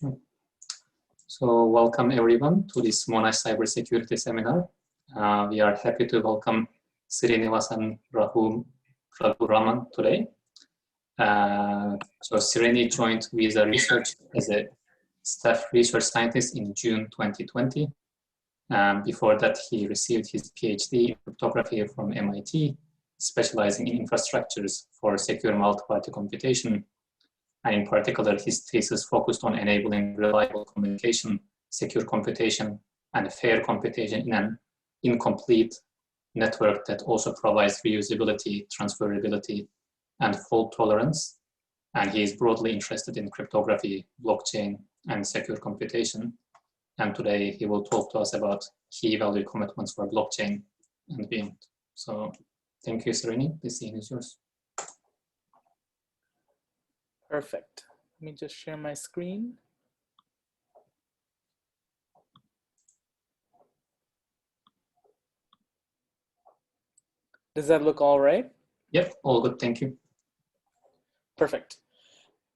Sure. So welcome everyone to this Monash Cybersecurity Seminar. We are happy to welcome Srinivasan Raghuraman today. So Srini joined Visa Research as a staff research scientist in June 2020. Before that, he received his PhD in cryptography from MIT, specializing in infrastructures for secure multi-party computation. And in particular, his thesis focused on enabling reliable communication, secure computation, and fair computation in an incomplete network that also provides reusability, transferability, and fault tolerance. And he is broadly interested in cryptography, blockchain, and secure computation. And today he will talk to us about key value commitments for blockchain and beyond. So thank you, Srini. The scene is yours. Perfect. Let me just share my screen. Does that look all right? Yep, all good, thank you. Perfect.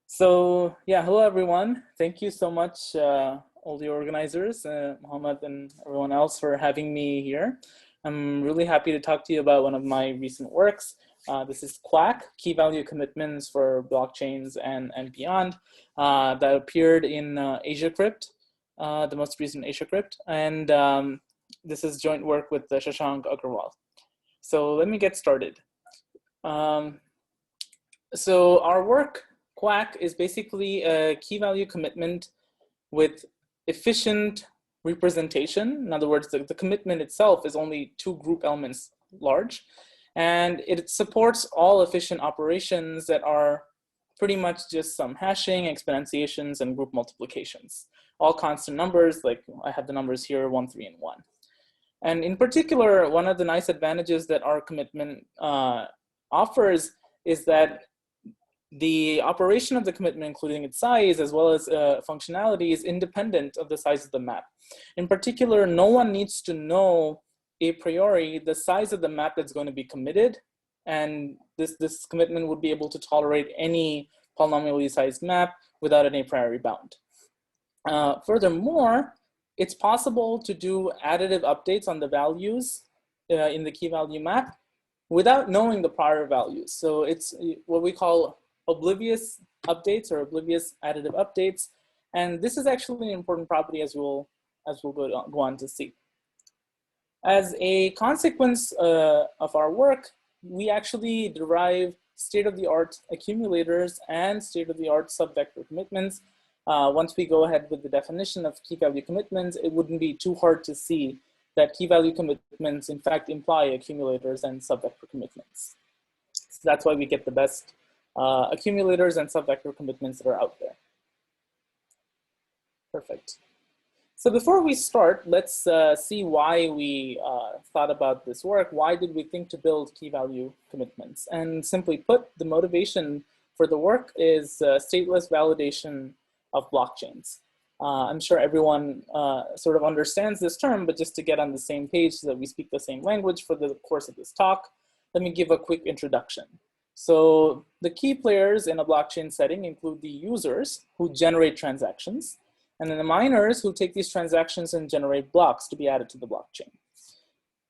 So yeah, hello everyone. Thank you so much, all the organizers, Mohammed and everyone else for having me here. I'm really happy to talk to you about one of my recent works. This is KVaC, Key Value Commitments for Blockchains and Beyond, that appeared in AsiaCrypt, the most recent AsiaCrypt. And this is joint work with Shashank Agrawal. So let me get started. So our work, KVaC, is basically a key value commitment with efficient representation. In other words, the commitment itself is only 2 group elements large. And it supports all efficient operations that are pretty much just some hashing, exponentiations, and group multiplications. All constant numbers, like I have the numbers here, 1, 3, and 1. And in particular, one of the nice advantages that our commitment offers is that the operation of the commitment, including its size as well as functionality, is independent of the size of the map. In particular, no one needs to know a priori the size of the map that's going to be committed, and this commitment would be able to tolerate any polynomially sized map without any priori bound. Furthermore, it's possible to do additive updates on the values in the key value map without knowing the prior values. So it's what we call oblivious updates or oblivious additive updates, and this is actually an important property as we'll go on to see. As a consequence of our work, we actually derive state-of-the-art accumulators and state-of-the-art subvector commitments. Once we go ahead with the definition of key value commitments, it wouldn't be too hard to see that key value commitments in fact imply accumulators and subvector commitments. So that's why we get the best accumulators and subvector commitments that are out there. Perfect. So before we start, let's see why we thought about this work. Why did we think to build key value commitments? And simply put, the motivation for the work is stateless validation of blockchains. I'm sure everyone sort of understands this term, but just to get on the same page so that we speak the same language for the course of this talk, let me give a quick introduction. So the key players in a blockchain setting include the users who generate transactions, and then the miners who take these transactions and generate blocks to be added to the blockchain.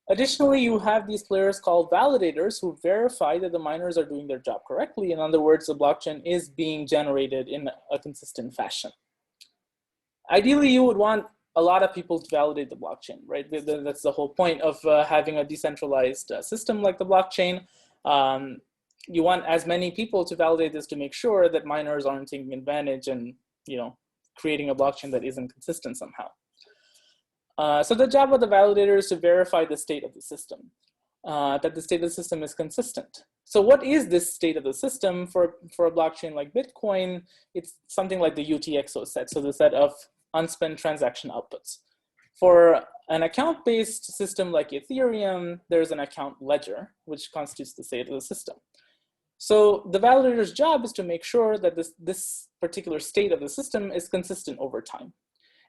Additionally, you have these players called validators who verify that the miners are doing their job correctly. In other words, the blockchain is being generated in a consistent fashion. Ideally, you would want a lot of people to validate the blockchain, right? That's the whole point of having a decentralized system like the blockchain. You want as many people to validate this to make sure that miners aren't taking advantage and, creating a blockchain that isn't consistent somehow. So the job of the validator is to verify the state of the system, that the state of the system is consistent. So what is this state of the system for a blockchain like Bitcoin? It's something like the UTXO set, so the set of unspent transaction outputs. For an account-based system like Ethereum, there's an account ledger, which constitutes the state of the system. So the validator's job is to make sure that this particular state of the system is consistent over time.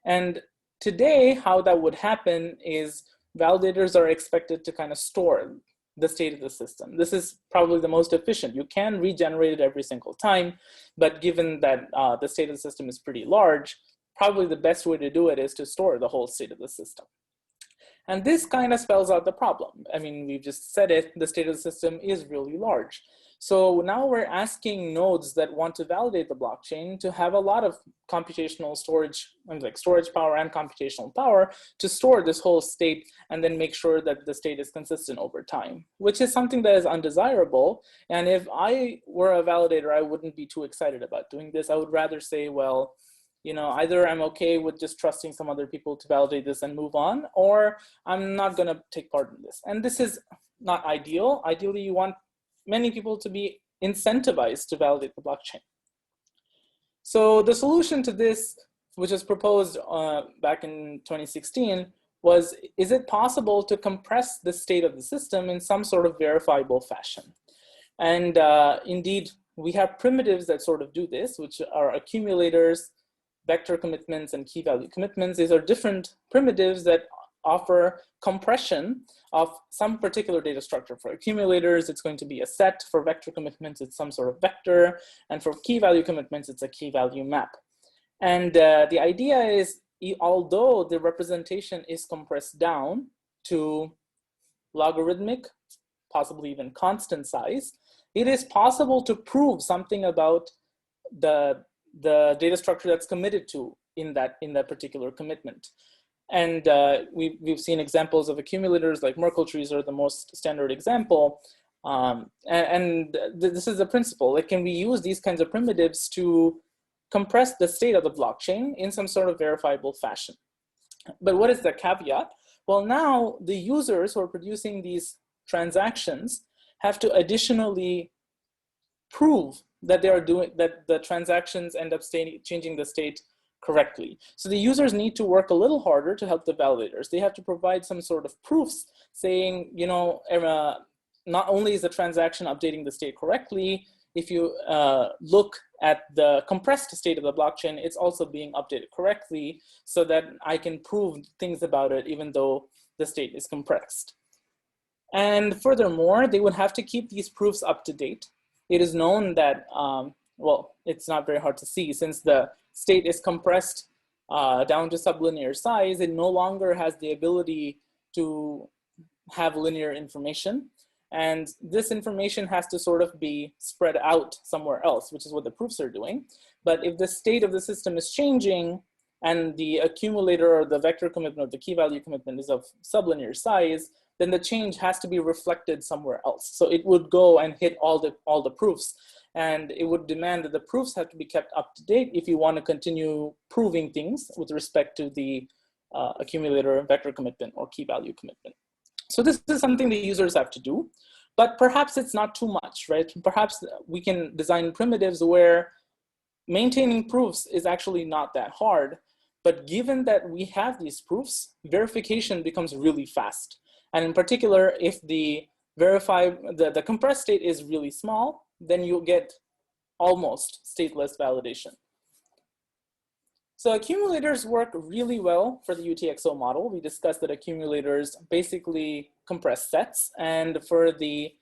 And today, how that would happen is validators are expected to kind of store the state of the system. This is probably the most efficient. You can regenerate it every single time, but given that the state of the system is pretty large, probably the best way to do it is to store the whole state of the system. And this kind of spells out the problem. I mean, we've just said it, the state of the system is really large. So now we're asking nodes that want to validate the blockchain to have a lot of computational storage, like storage power and computational power, to store this whole state and then make sure that the state is consistent over time, which is something that is undesirable. And if I were a validator, I wouldn't be too excited about doing this. I would rather say, well, you know, either I'm okay with just trusting some other people to validate this and move on, or I'm not going to take part in this. And this is not ideal. Ideally, you want many people to be incentivized to validate the blockchain. So the solution to this, which was proposed back in 2016, was, is it possible to compress the state of the system in some sort of verifiable fashion? And indeed, we have primitives that sort of do this, which are accumulators, vector commitments, and key value commitments. These are different primitives that offer compression of some particular data structure. For accumulators, it's going to be a set. For vector commitments, it's some sort of vector. And for key value commitments, it's a key value map. And the idea is, although the representation is compressed down to logarithmic, possibly even constant size, it is possible to prove something about the data structure that's committed to in that particular commitment. And we've seen examples of accumulators, like Merkle trees are the most standard example. This is the principle. Like, can we use these kinds of primitives to compress the state of the blockchain in some sort of verifiable fashion? But what is the caveat? Well, now the users who are producing these transactions have to additionally prove that they are doing, that the transactions end up changing the state correctly. So the users need to work a little harder to help the validators. They have to provide some sort of proofs saying, you know, not only is the transaction updating the state correctly, if you look at the compressed state of the blockchain, it's also being updated correctly, so that I can prove things about it even though the state is compressed. And furthermore, they would have to keep these proofs up to date. It is known that, well, it's not very hard to see, since the state is compressed down to sublinear size, it no longer has the ability to have linear information. And this information has to sort of be spread out somewhere else, which is what the proofs are doing. But if the state of the system is changing and the accumulator or the vector commitment or the key value commitment is of sublinear size, then the change has to be reflected somewhere else. So it would go and hit all the proofs. And it would demand that the proofs have to be kept up to date if you want to continue proving things with respect to the accumulator, vector commitment, or key value commitment. So this is something the users have to do, but perhaps it's not too much, right? Perhaps we can design primitives where maintaining proofs is actually not that hard, but given that we have these proofs, verification becomes really fast. And in particular, if the compressed state is really small, then you'll get almost stateless validation. So accumulators work really well for the UTXO model. We discussed that accumulators basically compress sets, and for the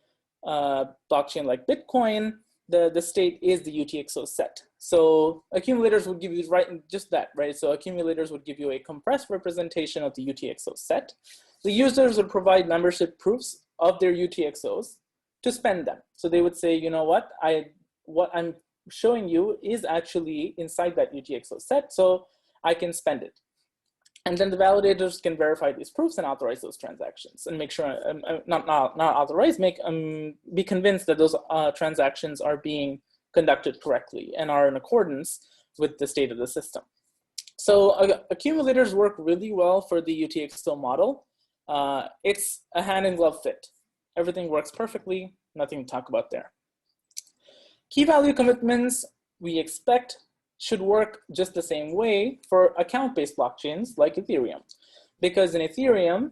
blockchain like Bitcoin, the state is the UTXO set. So accumulators would give you just that, right? So accumulators would give you a compressed representation of the UTXO set. The users would provide membership proofs of their UTXOs to spend them. So they would say, you know what I'm showing you is actually inside that UTXO set, so I can spend it. And then the validators can verify these proofs and authorize those transactions and make sure, not authorize, be convinced that those transactions are being conducted correctly and are in accordance with the state of the system. So accumulators work really well for the UTXO model. It's a hand-in-glove fit. Everything works perfectly, nothing to talk about there. Key value commitments, we expect, should work just the same way for account-based blockchains like Ethereum. Because in Ethereum,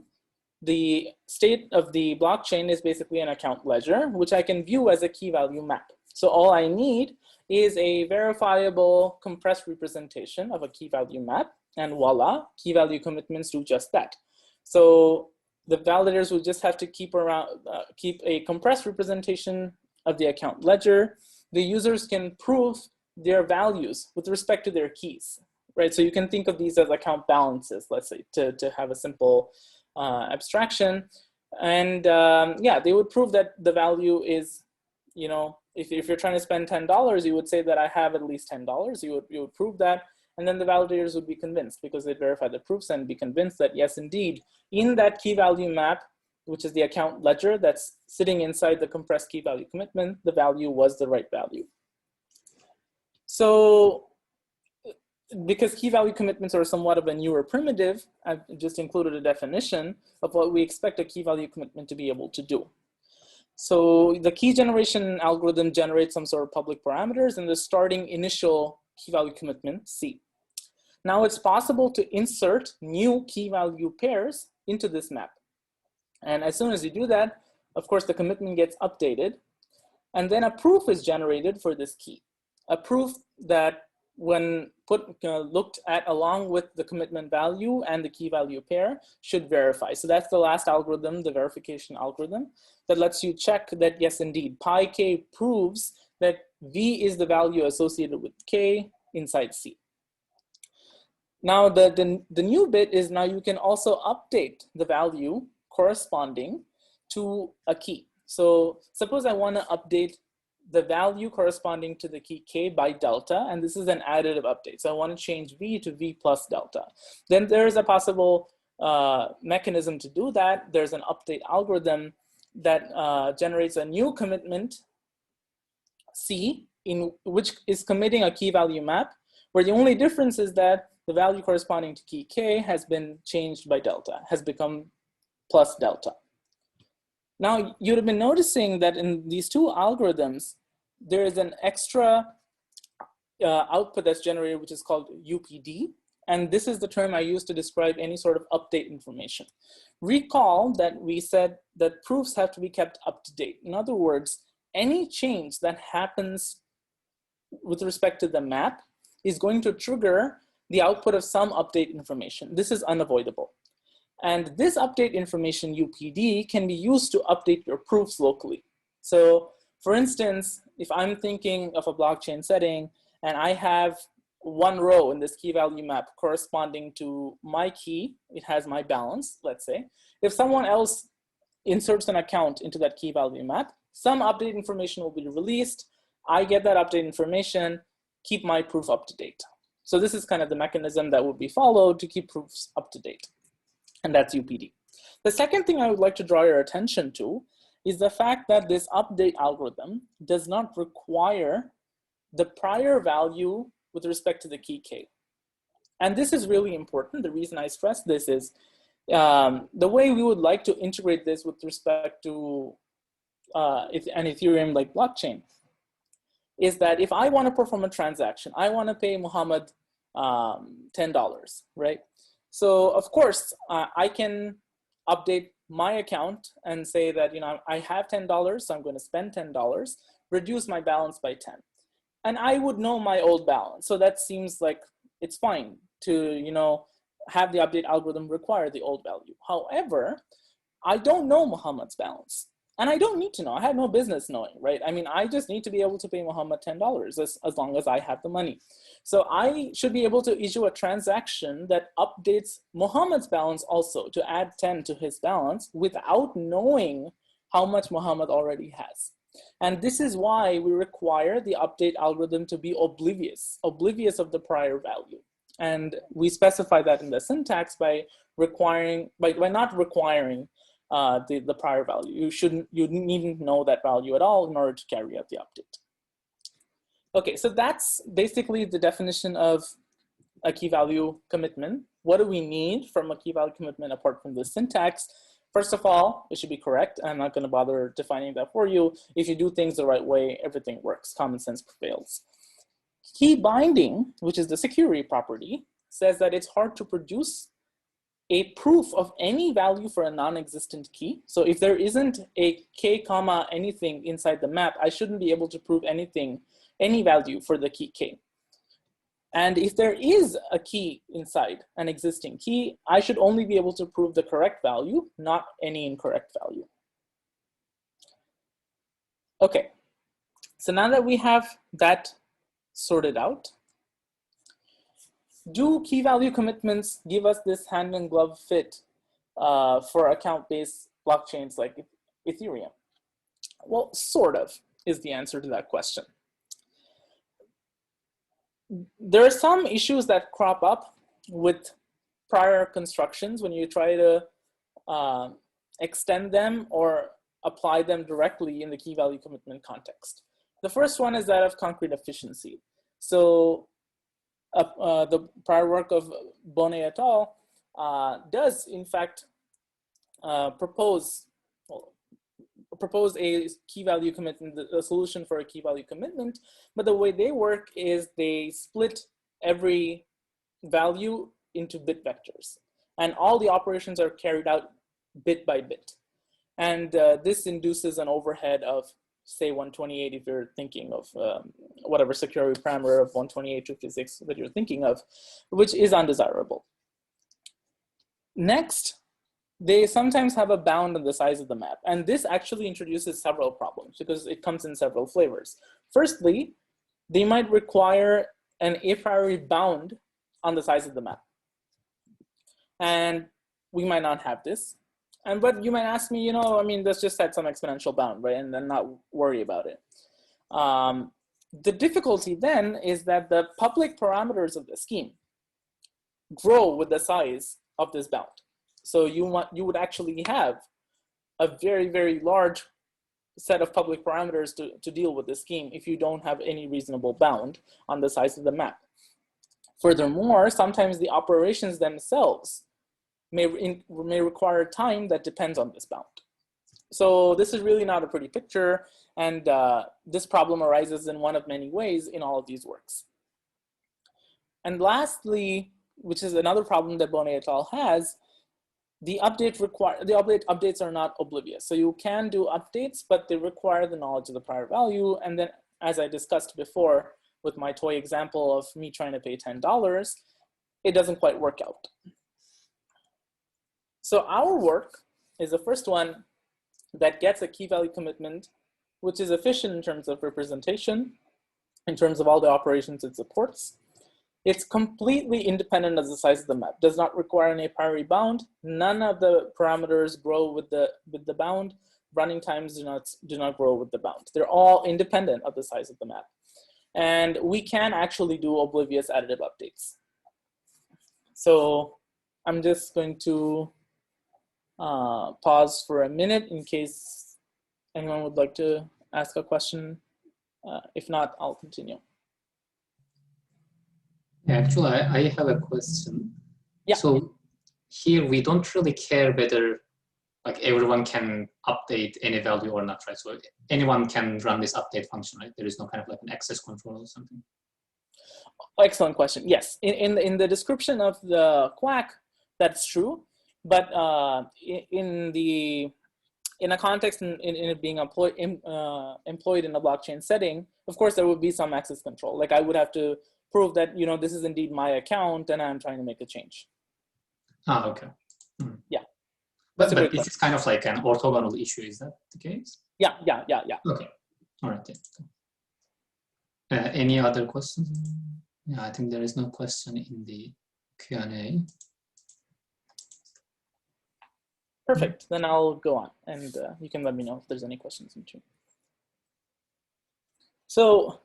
the state of the blockchain is basically an account ledger, which I can view as a key value map. So all I need is a verifiable compressed representation of a key value map, and voila, key value commitments do just that. So the validators will just have to keep a compressed representation of the account ledger. The users can prove their values with respect to their keys. right? So you can think of these as account balances, let's say, to have a simple abstraction. And yeah, they would prove that the value is, you know, if you're trying to spend $10, you would say that I have at least $10. You would prove that. And then the validators would be convinced because they'd verify the proofs and be convinced that, yes, indeed, in that key value map, which is the account ledger that's sitting inside the compressed key value commitment, the value was the right value. So because key value commitments are somewhat of a newer primitive, I've just included a definition of what we expect a key value commitment to be able to do. So the key generation algorithm generates some sort of public parameters and the starting initial key value commitment, C. Now it's possible to insert new key value pairs into this map. And as soon as you do that, of course, the commitment gets updated. And then a proof is generated for this key. A proof that when looked at along with the commitment value and the key value pair should verify. So that's the last algorithm, the verification algorithm, that lets you check that, yes, indeed, pi k proves that V is the value associated with K inside C. Now the new bit is now you can also update the value corresponding to a key. So suppose I want to update the value corresponding to the key K by delta, and this is an additive update. So I want to change V to V plus delta. Then there's a possible mechanism to do that. There's an update algorithm that generates a new commitment C, in which is committing a key value map, where the only difference is that the value corresponding to key K has been changed by delta, has become plus delta. Now, you'd have been noticing that in these two algorithms, there is an extra output that's generated, which is called UPD. And this is the term I use to describe any sort of update information. Recall that we said that proofs have to be kept up to date. In other words, any change that happens with respect to the map is going to trigger the output of some update information. This is unavoidable. And this update information, UPD, can be used to update your proofs locally. So for instance, if I'm thinking of a blockchain setting and I have one row in this key value map corresponding to my key, it has my balance, let's say. If someone else inserts an account into that key value map, some update information will be released. I get that update information, keep my proof up to date. So this is kind of the mechanism that would be followed to keep proofs up to date. And that's UPD. The second thing I would like to draw your attention to is the fact that this update algorithm does not require the prior value with respect to the key K. And this is really important. The reason I stress this is the way we would like to integrate this with respect to an Ethereum like blockchain is that if I want to perform a transaction, I want to pay Muhammad $10, right? So of course, I can update my account and say that, you know, I have $10, so I'm going to spend $10, reduce my balance by 10. And I would know my old balance. So that seems like it's fine to, you know, have the update algorithm require the old value. However, I don't know Muhammad's balance. And I don't need to know. I have no business knowing, right? I mean, I just need to be able to pay Muhammad $10 as long as I have the money. So I should be able to issue a transaction that updates Muhammad's balance also to add 10 to his balance without knowing how much Muhammad already has. And this is why we require the update algorithm to be oblivious of the prior value. And we specify that in the syntax by not requiring the prior value. You needn't know that value at all in order to carry out the update. Okay, so that's basically the definition of a key value commitment. What do we need from a key value commitment apart from the syntax? First of all, it should be correct. I'm not going to bother defining that for you. If you do things the right way, everything works. Common sense prevails. Key binding, which is the security property, says that it's hard to produce a proof of any value for a non-existent key. So if there isn't a k comma anything inside the map, I shouldn't be able to prove anything, any value for the key k. And if there is a key inside an existing key, I should only be able to prove the correct value, not any incorrect value. Okay, so now that we have that sorted out, do key value commitments give us this hand in glove fit for account-based blockchains like Ethereum? Well, sort of is the answer to that question. There are some issues that crop up with prior constructions when you try to extend them or apply them directly in the key value commitment context. The first one is that of concrete efficiency. So the prior work of Bonnet et al. Does in fact propose a key value commitment, a solution for a key value commitment, but the way they work is they split every value into bit vectors, and all the operations are carried out bit by bit. And this induces an overhead of, say, 128 if you're thinking of whatever security parameter of 128.256 that you're thinking of, which is undesirable. Next, they sometimes have a bound on the size of the map. And this actually introduces several problems because it comes in several flavors. Firstly, they might require an a priori bound on the size of the map. And we might not have this. But you might ask me, I mean, let's just set some exponential bound, right? And then not worry about it. The difficulty then is that the public parameters of the scheme grow with the size of this bound. So you would actually have a very, very large set of public parameters to deal with the scheme if you don't have any reasonable bound on the size of the map. Furthermore, sometimes the operations themselves may require time that depends on this bound. So this is really not a pretty picture, and this problem arises in one of many ways in all of these works. And lastly, which is another problem that Bonnet et al. Has, the updates are not oblivious. So you can do updates, but they require the knowledge of the prior value. And then, as I discussed before with my toy example of me trying to pay $10, it doesn't quite work out. So our work is the first one that gets a key value commitment, which is efficient in terms of representation, in terms of all the operations it supports. It's completely independent of the size of the map, does not require an a priori bound. None of the parameters grow with the bound. Running times do not grow with the bound. They're all independent of the size of the map. And we can actually do oblivious additive updates. So I'm just going to pause for a minute in case anyone would like to ask a question. If not, I'll continue. Yeah, actually, I have a question. Yeah. So here we don't really care whether like everyone can update any value or not, right? So anyone can run this update function, right? There is no kind of like an access control or something. Excellent question. Yes, in the description of the KVaC, that's true. But in a context in it being employed in a blockchain setting, of course there would be some access control. Like I would have to prove that this is indeed my account and I'm trying to make a change. Ah, okay. Yeah. But this is kind of like an orthogonal issue. Is that the case? Yeah. Okay. All right. Yeah. Any other questions? Yeah, I think there is no question in the Q&A. Perfect. Then I'll go on, and you can let me know if there's any questions in between. So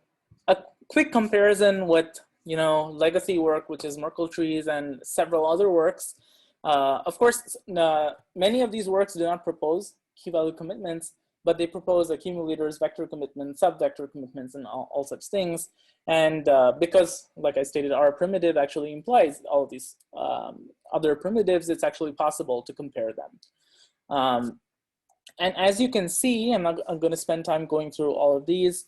a quick comparison with legacy work, which is Merkle trees, and several other works. Of course, many of these works do not propose key value commitments, but they propose accumulators, vector commitments, sub-vector commitments, and all such things. And because, like I stated, our primitive actually implies all of these other primitives, it's actually possible to compare them. And as you can see, I'm going to spend time going through all of these.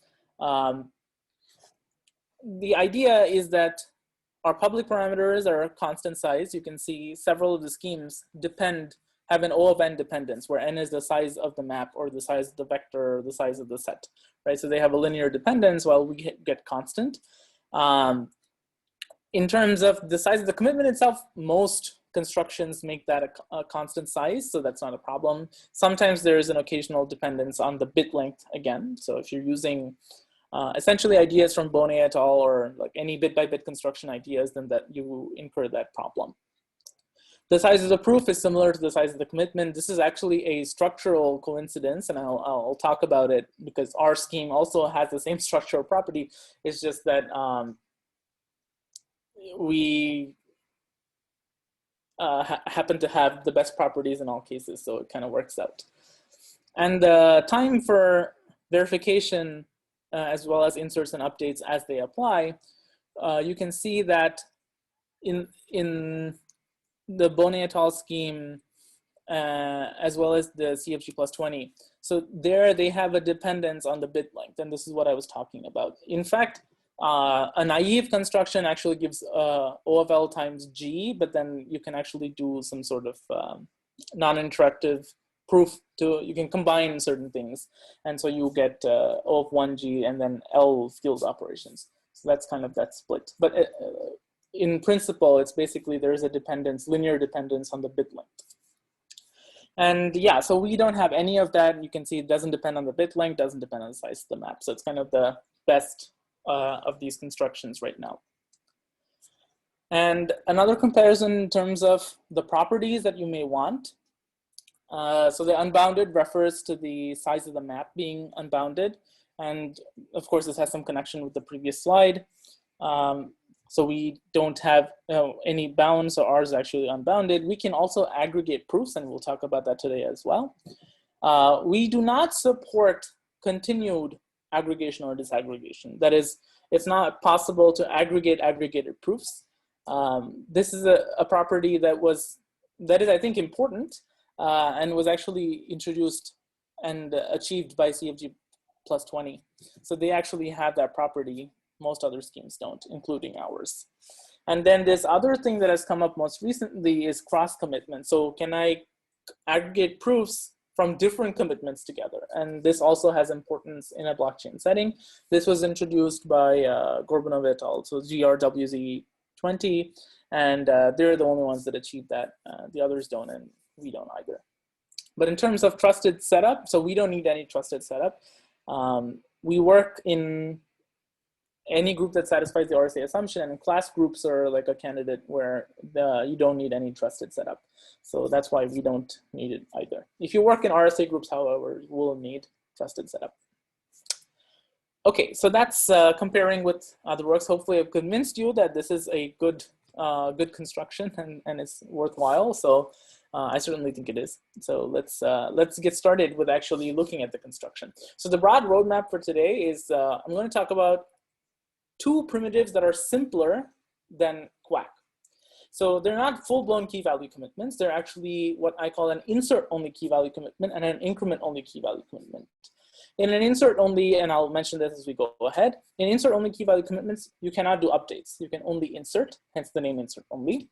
The idea is that our public parameters are constant size. You can see several of the schemes have an O of n dependence, where n is the size of the map or the size of the vector or the size of the set, right? So they have a linear dependence while we get constant. In terms of the size of the commitment itself, most constructions make that a constant size, so that's not a problem. Sometimes there is an occasional dependence on the bit length again. So if you're using essentially ideas from Bonnet et al. Or like any bit-by-bit construction ideas, then that you incur that problem. The size of the proof is similar to the size of the commitment. This is actually a structural coincidence, and I'll talk about it because our scheme also has the same structural property. It's just that we happen to have the best properties in all cases, so it kind of works out. And the time for verification, as well as inserts and updates as they apply, you can see that in the Bonnet et al. Scheme, as well as the CFG plus 20. So there they have a dependence on the bit length, and this is what I was talking about. In fact, a naive construction actually gives OFL times G, but then you can actually do some sort of non-interactive proof you can combine certain things. And so you get O of 1G and then L field operations. So that's kind of that split. But in principle, it's basically there's a dependence, linear dependence on the bit length. And yeah, so we don't have any of that. You can see it doesn't depend on the bit length, doesn't depend on the size of the map. So it's kind of the best of these constructions right now. And another comparison in terms of the properties that you may want. So the unbounded refers to the size of the map being unbounded. And of course, this has some connection with the previous slide. So we don't have any bounds, so ours is actually unbounded. We can also aggregate proofs, and we'll talk about that today as well. We do not support continued aggregation or disaggregation. That is, it's not possible to aggregate aggregated proofs. This is a property that is, I think, important and was actually introduced and achieved by CFG plus 20. So they actually have that property. Most other schemes don't, including ours. And then this other thing that has come up most recently is cross commitment. So can I aggregate proofs from different commitments together? And this also has importance in a blockchain setting. This was introduced by Gorbanov et al., so GRWZ20, and they're the only ones that achieve that. The others don't, and we don't either. But in terms of trusted setup, so we don't need any trusted setup. We work in any group that satisfies the RSA assumption, and class groups are like a candidate where you don't need any trusted setup. So that's why we don't need it either. If you work in RSA groups, however, you will need trusted setup. Okay, so that's comparing with other works. Hopefully I've convinced you that this is a good construction and it's worthwhile. So I certainly think it is. So let's get started with actually looking at the construction. So the broad roadmap for today is I'm going to talk about two primitives that are simpler than KVaC. So they're not full-blown key value commitments. They're actually what I call an insert-only key value commitment and an increment-only key value commitment. In an insert-only, and I'll mention this as we go ahead, in insert-only key value commitments, you cannot do updates. You can only insert, hence the name insert-only.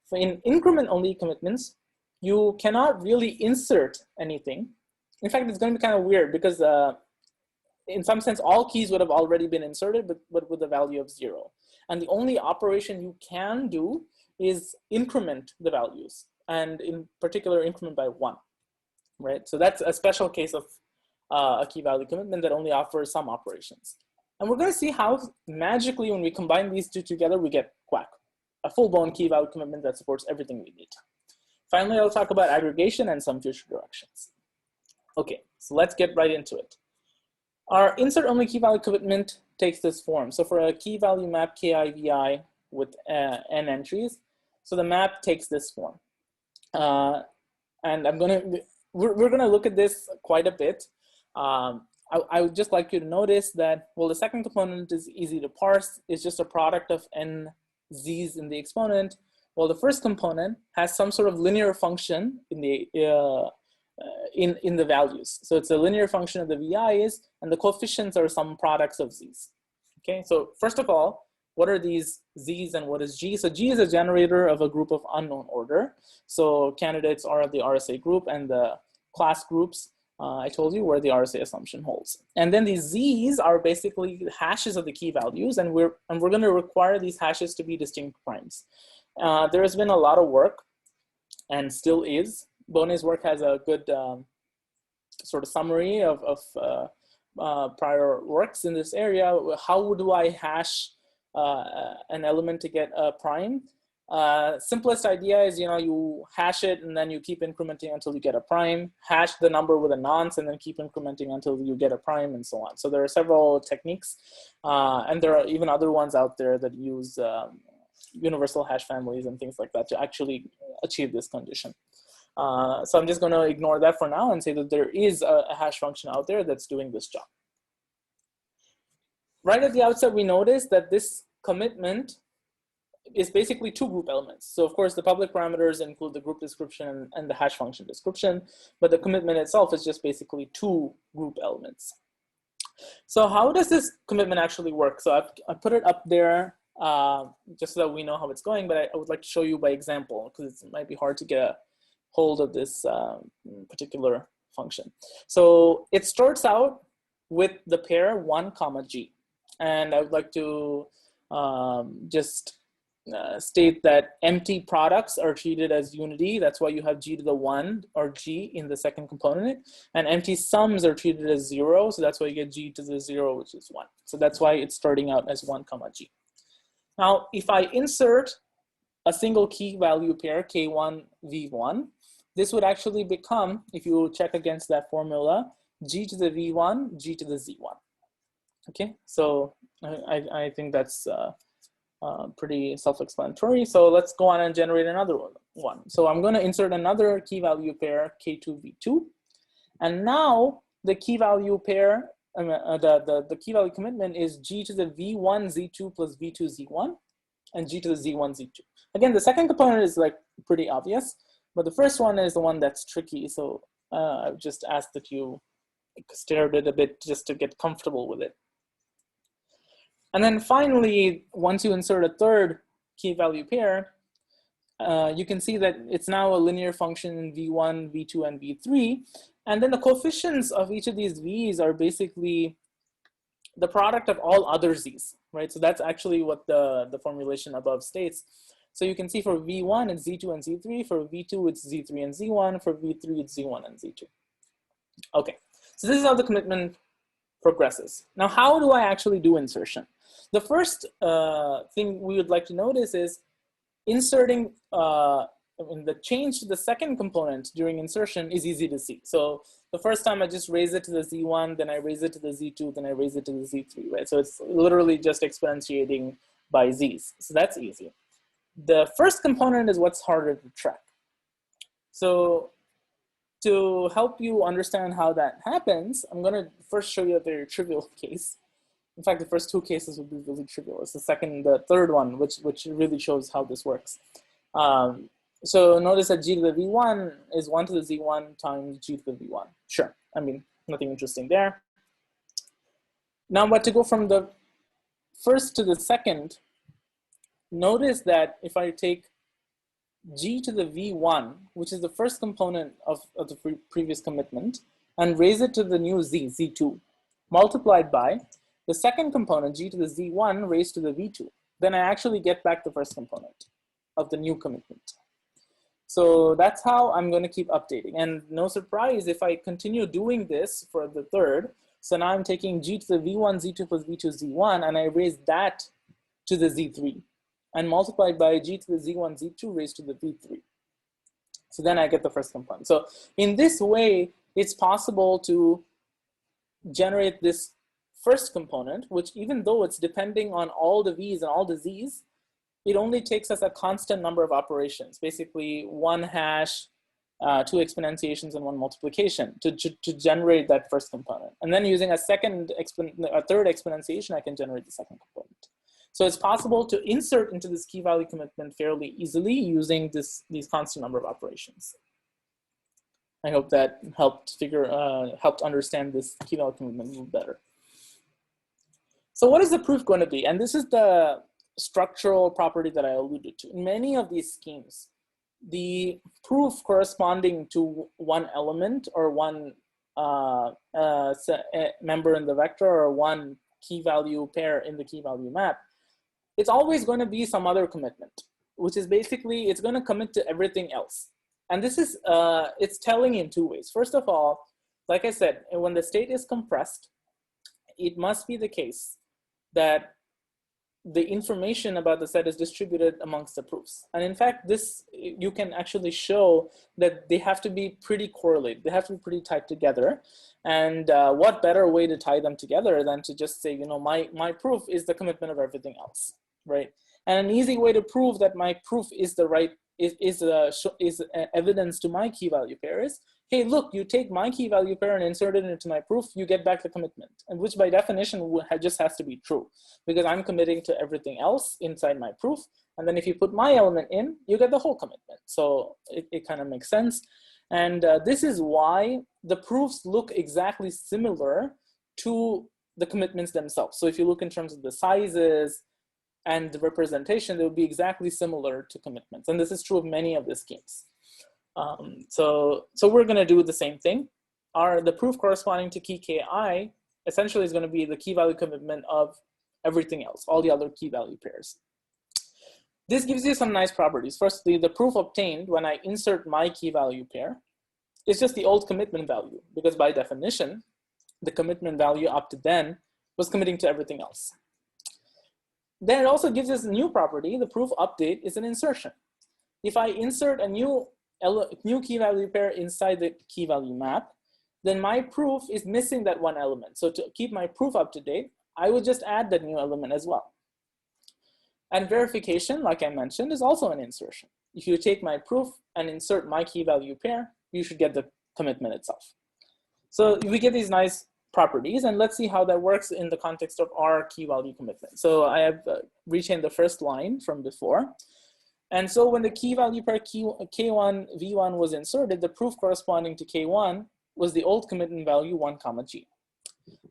So in increment-only commitments, you cannot really insert anything. In fact, it's going to be kind of weird because in some sense, all keys would have already been inserted, but with a value of 0. And the only operation you can do is increment the values, and in particular, increment by 1, right? So that's a special case of a key value commitment that only offers some operations. And we're going to see how magically, when we combine these two together, we get KVaC, a full-blown key value commitment that supports everything we need. Finally, I'll talk about aggregation and some future directions. Okay, so let's get right into it. Our insert-only key value commitment takes this form. So for a key value map KIVI with n entries, so the map takes this form. And we're gonna look at this quite a bit. I would just like you to notice that, well, the second component is easy to parse. It's just a product of n z's in the exponent. Well, the first component has some sort of linear function in the values. So it's a linear function of the VI's, and the coefficients are some products of z's. Okay, so first of all, what are these z's and what is g? So g is a generator of a group of unknown order. So candidates are the RSA group, and the class groups, I told you, where the RSA assumption holds. And then these z's are basically hashes of the key values, and we're going to require these hashes to be distinct primes. There has been a lot of work, and still is. Bonnet's work has a good sort of summary of prior works in this area. How do I hash an element to get a prime? Simplest idea is, you hash it and then you keep incrementing until you get a prime, hash the number with a nonce and then keep incrementing until you get a prime, and so on. So there are several techniques, and there are even other ones out there that use universal hash families and things like that to actually achieve this condition. So I'm just going to ignore that for now and say that there is a hash function out there that's doing this job. Right at the outset, we notice that this commitment is basically two group elements. So of course, the public parameters include the group description and the hash function description, but the commitment itself is just basically two group elements. So how does this commitment actually work? So I put it up there just so that we know how it's going, but I would like to show you by example, because it might be hard to get a hold of this particular function. So it starts out with the pair 1, G. And I would like to just state that empty products are treated as unity. That's why you have G to the 1 or G in the second component. And empty sums are treated as 0. So that's why you get G to the 0, which is 1. So that's why it's starting out as 1, G. Now, if I insert a single key value pair, K1, V1, this would actually become, if you check against that formula, G to the V1, G to the Z1. Okay, so I think that's pretty self-explanatory. So let's go on and generate another one. So I'm going to insert another key value pair, K2, V2. And now the key value pair, the key value commitment is G to the V1, Z2 plus V2, Z1, and G to the Z1, Z2. Again, the second component is like pretty obvious, but the first one is the one that's tricky. So I just ask that you stare at it a bit just to get comfortable with it. And then finally, once you insert a third key value pair, you can see that it's now a linear function in V1, V2, and V3. And then the coefficients of each of these V's are basically the product of all other Z's, right? So that's actually what the formulation above states. So you can see for V1, it's Z2 and Z3. For V2, it's Z3 and Z1. For V3, it's Z1 and Z2. Okay, so this is how the commitment progresses. Now, how do I actually do insertion? The first thing we would like to notice is inserting the change to the second component during insertion is easy to see. So the first time I just raise it to the Z1, then I raise it to the Z2, then I raise it to the Z3, right? So it's literally just exponentiating by Z's. So that's easy. The first component is what's harder to track. So to help you understand how that happens, I'm going to first show you a very trivial case. In fact, the first two cases would be really trivial. It's the third one, which really shows how this works. So notice that G to the V1 is 1 to the Z1 times G to the V1. Sure, I mean, nothing interesting there. Now, but to go from the first to the second, notice that if I take G to the V1, which is the first component of the previous commitment, and raise it to the new Z, Z2, multiplied by the second component, G to the Z1 raised to the V2, then I actually get back the first component of the new commitment. So that's how I'm going to keep updating. And no surprise if I continue doing this for the third. So now I'm taking G to the V1, Z2 plus V2, Z1, and I raise that to the Z3 and multiplied by G to the Z1, Z2 raised to the V3. So then I get the first component. So in this way, it's possible to generate this first component, which even though it's depending on all the V's and all the Z's, it only takes us a constant number of operations, basically one hash, two exponentiations, and one multiplication to generate that first component. And then using a third exponentiation, I can generate the second component. So it's possible to insert into this key value commitment fairly easily using these constant number of operations. I hope that helped understand this key value commitment a little better. So what is the proof going to be? And this is the structural property that I alluded to. In many of these schemes, the proof corresponding to one element or one member in the vector or one key value pair in the key value map, it's always going to be some other commitment, which is basically, it's going to commit to everything else. And this is, it's telling in two ways. First of all, like I said, when the state is compressed, it must be the case that the information about the set is distributed amongst the proofs. And in fact, this, you can actually show that they have to be pretty correlated. They have to be pretty tied together. And what better way to tie them together than to just say, you know, my proof is the commitment of everything else, right? And an easy way to prove that my proof is the right, is evidence to my key value pair is, hey, look, you take my key value pair and insert it into my proof, you get back the commitment, and which by definition just has to be true, because I'm committing to everything else inside my proof. And then if you put my element in, you get the whole commitment. So it kind of makes sense. And this is why the proofs look exactly similar to the commitments themselves. So if you look in terms of the sizes and the representation, they will be exactly similar to commitments. And this is true of many of the schemes. So we're going to do the same thing. The proof corresponding to key KI essentially is going to be the key value commitment of everything else, all the other key value pairs. This gives you some nice properties. Firstly, the proof obtained when I insert my key value pair is just the old commitment value, because by definition, the commitment value up to then was committing to everything else. Then it also gives us a new property. The proof update is an insertion. If I insert a new key value pair inside the key value map, then my proof is missing that one element. So to keep my proof up to date, I would just add that new element as well. And verification, like I mentioned, is also an insertion. If you take my proof and insert my key value pair, you should get the commitment itself. So we get these nice properties, and let's see how that works in the context of our key value commitment. So I have retained the first line from before. And so when the key value pair K1 V1 was inserted, the proof corresponding to K1 was the old commitment value 1 comma G.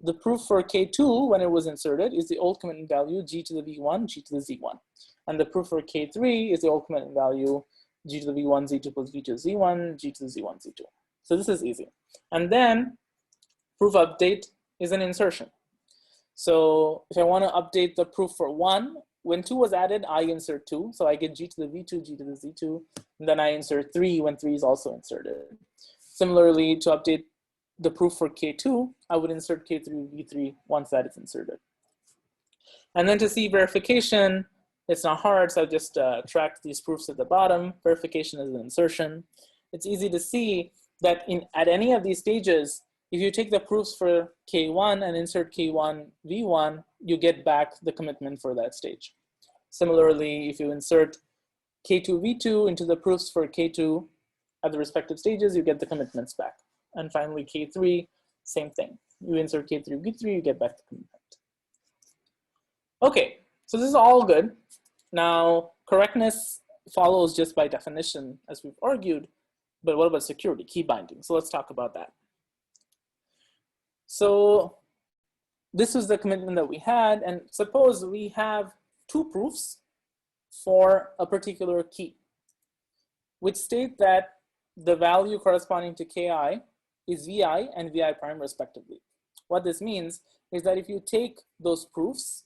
The proof for K2 when it was inserted is the old commitment value G to the V1, G to the Z1. And the proof for K3 is the old commitment value G to the V1, Z2 plus V to the Z1, G to the Z1, Z2. So this is easy. And then proof update is an insertion. So if I want to update the proof for 1, when 2 was added, I insert 2. So I get G to the V2, G to the Z2. And then I insert 3 when 3 is also inserted. Similarly, to update the proof for K2, I would insert K3, V3 once that is inserted. And then to see verification, it's not hard. So I just track these proofs at the bottom. Verification is an insertion. It's easy to see that at any of these stages, if you take the proofs for K1 and insert K1 V1, you get back the commitment for that stage. Similarly, if you insert K2 V2 into the proofs for K2 at the respective stages, you get the commitments back. And finally, K3, same thing. You insert K3 V3, you get back the commitment. Okay, so this is all good. Now, correctness follows just by definition, as we've argued. But what about security, key binding? So let's talk about that. So this was the commitment that we had, and suppose we have 2 proofs for a particular key, which state that the value corresponding to KI is VI and VI prime respectively. What this means is that if you take those proofs,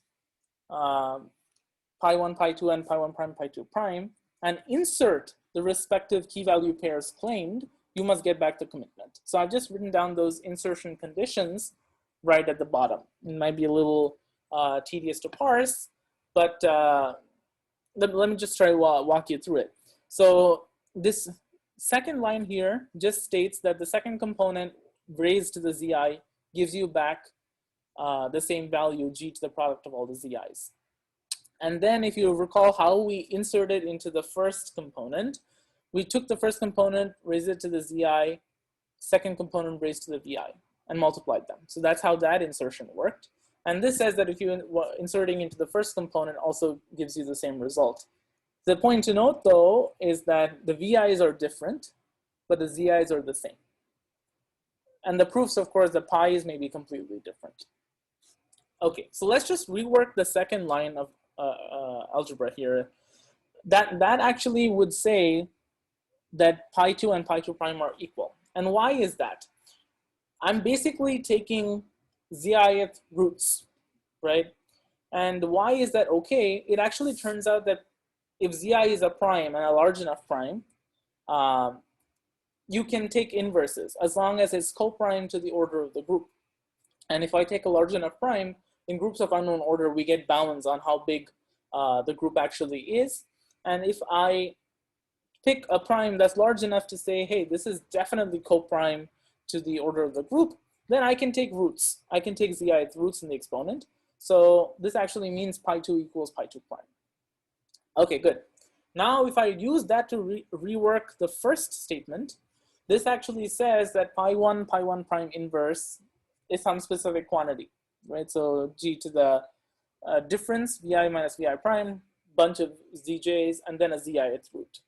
pi1, pi2, and pi1 prime, pi2 prime, and insert the respective key value pairs claimed, you must get back the commitment. So I've just written down those insertion conditions right at the bottom. It might be a little tedious to parse, but let me just try to walk you through it. So this second line here just states that the second component raised to the ZI gives you back the same value, G to the product of all the ZIs. And then if you recall how we inserted into the first component, we took the first component, raised it to the ZI, second component raised to the VI, and multiplied them. So that's how that insertion worked. And this says that if you inserting into the first component also gives you the same result. The point to note though is that the VIs are different, but the ZIs are the same. And the proofs, of course, the pi's may be completely different. Okay, so let's just rework the second line of algebra here. That actually would say that pi2 and pi2 prime are equal. And why is that? I'm basically taking ZIth roots, right? And why is that okay? It actually turns out that if ZI is a prime and a large enough prime, you can take inverses as long as it's co-prime to the order of the group. And if I take a large enough prime, in groups of unknown order, we get bounds on how big the group actually is. And if I pick a prime that's large enough to say, hey, this is definitely co-prime to the order of the group, then I can take roots. I can take zi'th roots in the exponent. So this actually means pi2 equals pi2 prime. Okay, good. Now, if I use that to rework the first statement, this actually says that pi1 prime inverse is some specific quantity, right? So g to the difference, vi minus vi prime, bunch of zij's, and then a zi'th root.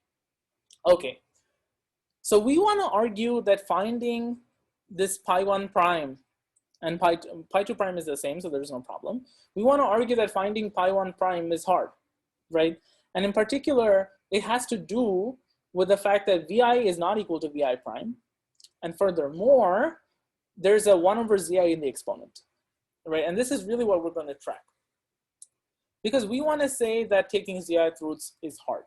Okay, so we want to argue that finding this pi1 prime and pi2 prime is the same, so there's no problem. We want to argue that finding pi1 prime is hard, right? And in particular, it has to do with the fact that vi is not equal to vi prime. And furthermore, there's a 1 over zi in the exponent, right? And this is really what we're going to track. Because we want to say that taking zi'th roots is hard.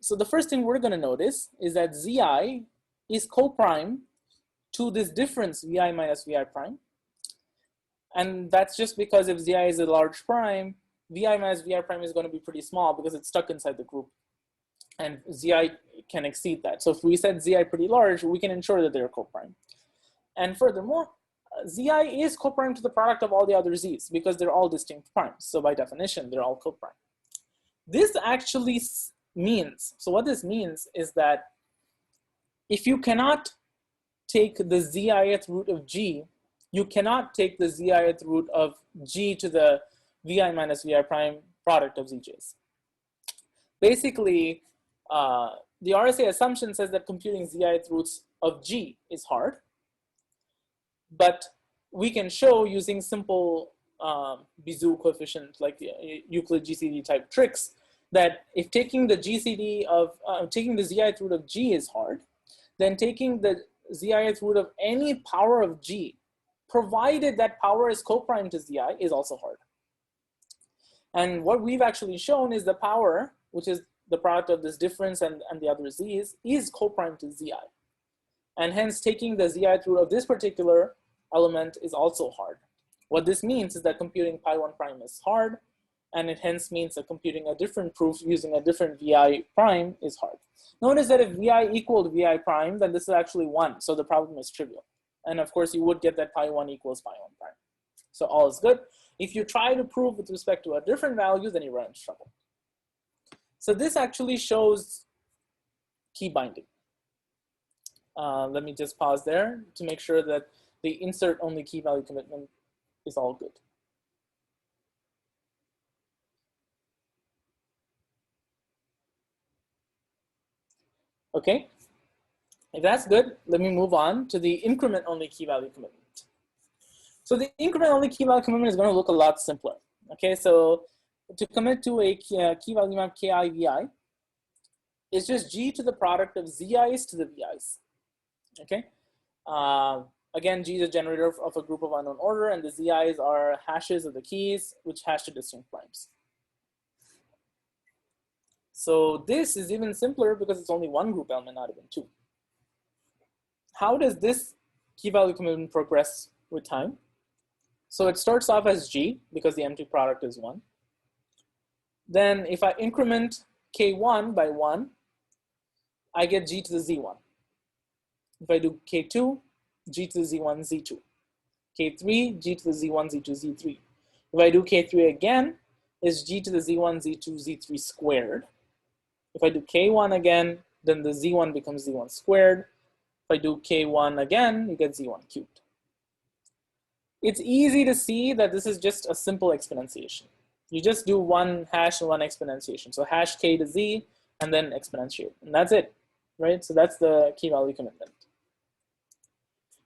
So the first thing we're going to notice is that zi is co-prime to this difference vi minus vi prime. And that's just because if zi is a large prime, vi minus vi prime is going to be pretty small because it's stuck inside the group. And zi can exceed that. So if we set zi pretty large, we can ensure that they're co-prime. And furthermore, zi is co-prime to the product of all the other z's because they're all distinct primes. So by definition, they're all co-prime. This actually means, so what this means is that if you cannot take the zi'th root of g, you cannot take the zi'th root of g to the vi minus vi prime product of zij's. Basically, the RSA assumption says that computing zi'th roots of g is hard, but we can show using simple Bezout coefficient like Euclid GCD type tricks that if taking the GCD of taking the zi'th root of g is hard, then taking the zi'th root of any power of g, provided that power is co-prime to zi, is also hard. And what we've actually shown is the power, which is the product of this difference and the other z's, is co-prime to zi. And hence taking the zi'th root of this particular element is also hard. What this means is that computing pi1 prime is hard, and it hence means that computing a different proof using a different vi prime is hard. Notice that if vi equaled vi prime, then this is actually 1, so the problem is trivial. And of course, you would get that pi1 equals pi1 prime. So all is good. If you try to prove with respect to a different value, then you run into trouble. So this actually shows key binding. Let me just pause there to make sure that the insert only key value commitment is all good. Okay, if that's good, let me move on to the increment only key value commitment. So the increment only key value commitment is going to look a lot simpler. Okay, so to commit to a key value map KIVI, it's just G to the product of ZI's to the VI's. Okay, again, G is a generator of a group of unknown order, and the ZI's are hashes of the keys which hash to distinct primes. So this is even simpler because it's only one group element, not even two. How does this key value commitment progress with time? So it starts off as G because the empty product is 1. Then if I increment K1 by 1, I get G to the Z1. If I do K2, G to the Z1, Z2. K3, G to the Z1, Z2, Z3. If I do K3 again, it's G to the Z1, Z2, Z3 squared. If I do K1 again, then the Z1 becomes Z1 squared. If I do K1 again, you get Z1 cubed. It's easy to see that this is just a simple exponentiation. You just do one hash and one exponentiation. So hash K to Z and then exponentiate, and that's it, right? So that's the key value commitment.